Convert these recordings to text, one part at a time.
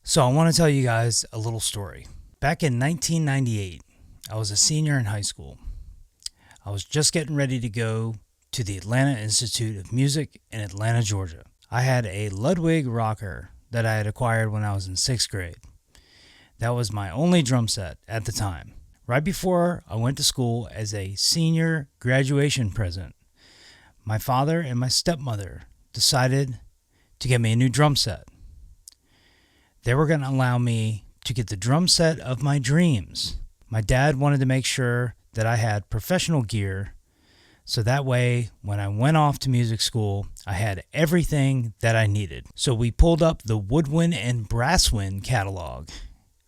So I want to tell you guys a little story. Back in 1998, I was a senior in high school. I was just getting ready to go to the Atlanta Institute of Music in Atlanta, Georgia. I had a Ludwig rocker that I had acquired when I was in 6th grade. That was my only drum set at the time. Right before I went to school as a senior graduation present, my father and my stepmother decided to get me a new drum set. They were going to allow me to get the drum set of my dreams. My dad wanted to make sure that I had professional gear, so that way when I went off to music school, I had everything that I needed. So we pulled up the woodwind and brasswind catalog,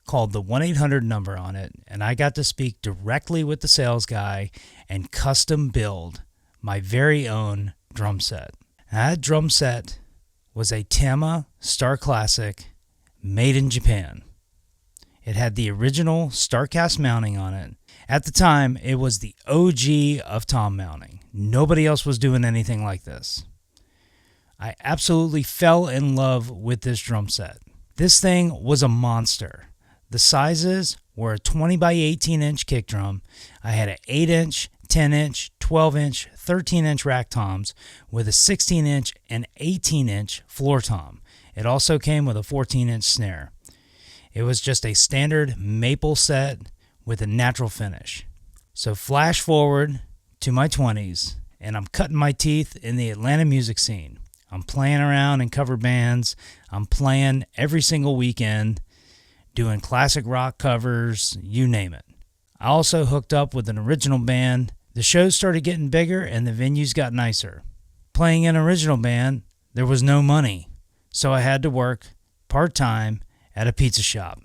called the 1-800 number on it, and I got to speak directly with the sales guy and custom build my very own drum set. That drum set was a Tama Starclassic made in Japan. It had the original Starcast mounting on it. At the time, it was the OG of tom mounting. Nobody else was doing anything like this. I absolutely fell in love with this drum set. This thing was a monster. The sizes were a 20 by 18 inch kick drum. I had an 8 inch, 10 inch, 12 inch, 13 inch rack toms with a 16 inch and 18 inch floor tom. It also came with a 14 inch snare. It was just a standard maple set with a natural finish. So flash forward to my 20s, and I'm cutting my teeth in the Atlanta music scene. I'm playing around in cover bands. I'm playing every single weekend, doing classic rock covers, you name it. I also hooked up with an original band. The shows started getting bigger and the venues got nicer. Playing an original band, there was no money, so I had to work part-time at a pizza shop.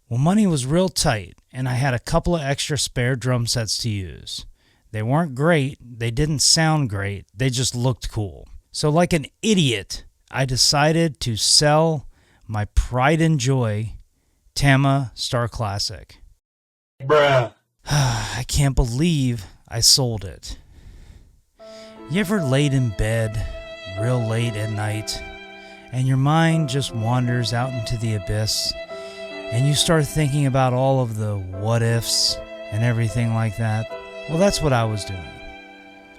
Well, money was real tight, and I had a couple of extra spare drum sets to use. They weren't great, they didn't sound great, they just looked cool. So like an idiot, I decided to sell my pride and joy Tama Starclassic. Bruh. I can't believe I sold it. You ever laid in bed real late at night and your mind just wanders out into the abyss and you start thinking about all of the what ifs and everything like that? Well, that's what I was doing.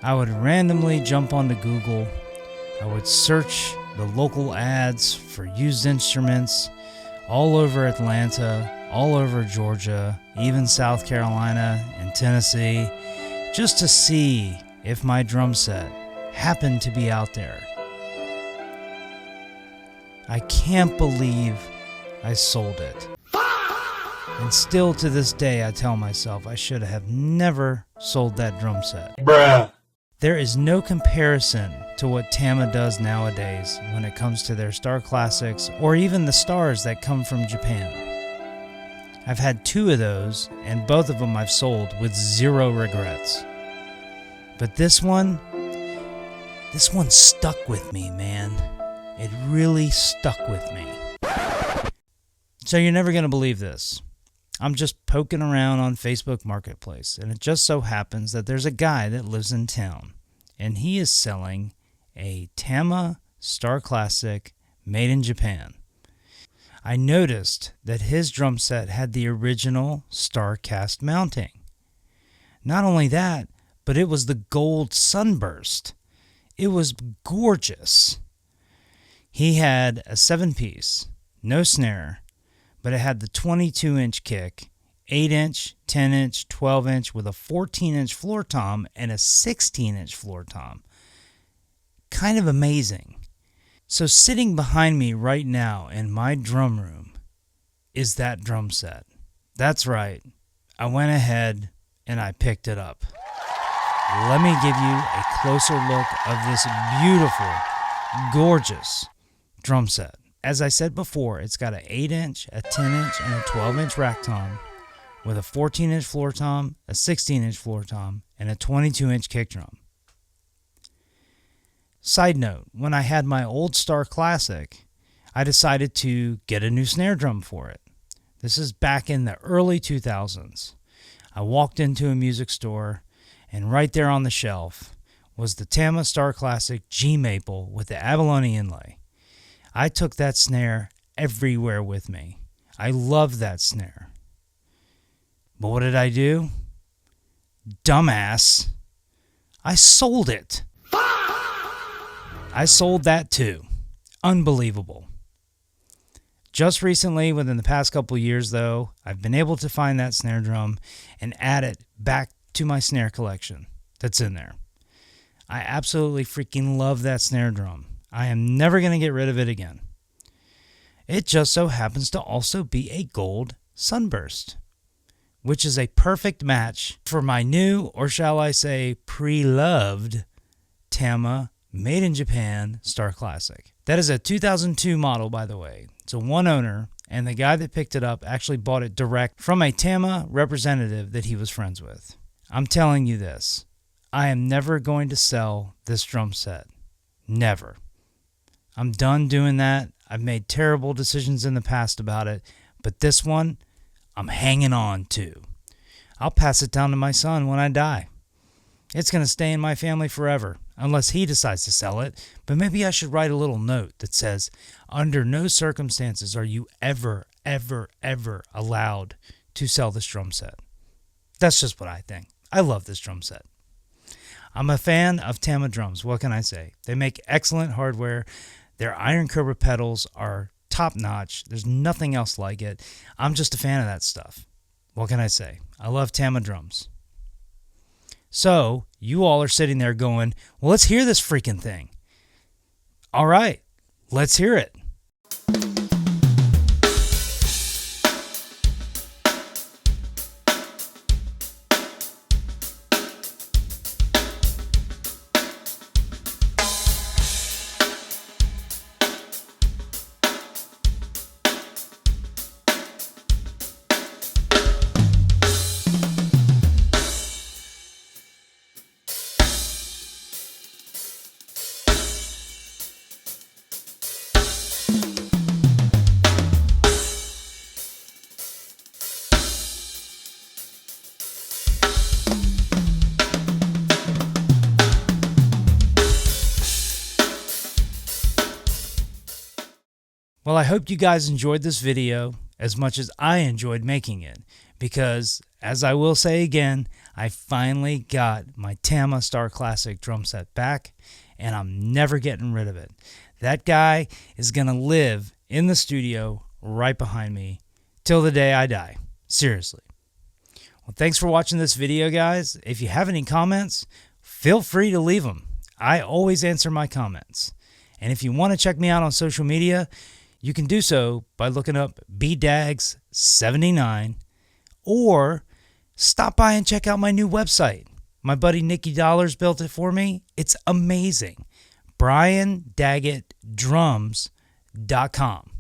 I would randomly jump onto Google. I would search the local ads for used instruments all over Atlanta, all over Georgia, even South Carolina and Tennessee, just to see if my drum set happened to be out there. I can't believe I sold it. And still to this day I tell myself I should have never sold that drum set. Bruh. There is no comparison to what Tama does nowadays when it comes to their Starclassics or even the stars that come from Japan. I've had 2 of those and both of them I've sold with 0 regrets. But this one stuck with me, man. It really stuck with me. So you're never going to believe this. I'm just poking around on Facebook Marketplace, and it just so happens that there's a guy that lives in town, and he is selling a Tama Starclassic made in Japan. I noticed that his drum set had the original Starcast mounting. Not only that, but it was the gold sunburst. It was gorgeous. He had a 7-piece, no snare, but it had the 22-inch kick, 8-inch, 10-inch, 12-inch with a 14-inch floor tom and a 16-inch floor tom. Kind of amazing. So sitting behind me right now in my drum room is that drum set. That's right. I went ahead and I picked it up. Let me give you a closer look of this beautiful, gorgeous drum set. As I said before, it's got an 8-inch, a 10-inch, and a 12-inch rack tom with a 14-inch floor tom, a 16-inch floor tom, and a 22-inch kick drum. Side note, when I had my old Starclassic, I decided to get a new snare drum for it. This is back in the early 2000s. I walked into a music store, and right there on the shelf was the Tama Starclassic G Maple with the abalone inlay. I took that snare everywhere with me. I loved that snare. But what did I do? Dumbass. I sold it. I sold that too. Unbelievable. Just recently, within the past couple of years though, I've been able to find that snare drum and add it back to my snare collection that's in there. I absolutely freaking love that snare drum. I am never going to get rid of it again. It just so happens to also be a gold sunburst, which is a perfect match for my new, or shall I say pre-loved, Tama Made in Japan Starclassic. That is a 2002 model, by the way. It's a one owner, and the guy that picked it up actually bought it direct from a Tama representative that he was friends with. I'm telling you this, I am never going to sell this drum set. Never. I'm done doing that. I've made terrible decisions in the past about it, but this one, I'm hanging on to. I'll pass it down to my son when I die. It's going to stay in my family forever, unless he decides to sell it, but maybe I should write a little note that says, under no circumstances are you ever allowed to sell this drum set. That's just what I think. I love this drum set. I'm a fan of Tama drums. What can I say? They make excellent hardware. Their iron cobra pedals are top notch. There's nothing else like it. I'm just a fan of that stuff. What can I say? I love Tama drums. So, you all are sitting there going, well, let's hear this freaking thing. All right, let's hear it. Well, I hope you guys enjoyed this video as much as I enjoyed making it, because, as I will say again, I finally got my Tama Starclassic drum set back, and I'm never getting rid of it. That guy is going to live in the studio right behind me till the day I die. Seriously. Well, thanks for watching this video, guys. If you have any comments, feel free to leave them. I always answer my comments. And if you want to check me out on social media, you can do so by looking up bdags79, or stop by and check out my new website. My buddy Nicky Dollars built it for me. It's amazing. BrianDaggettDrums.com.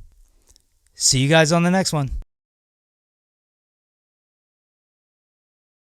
See you guys on the next one.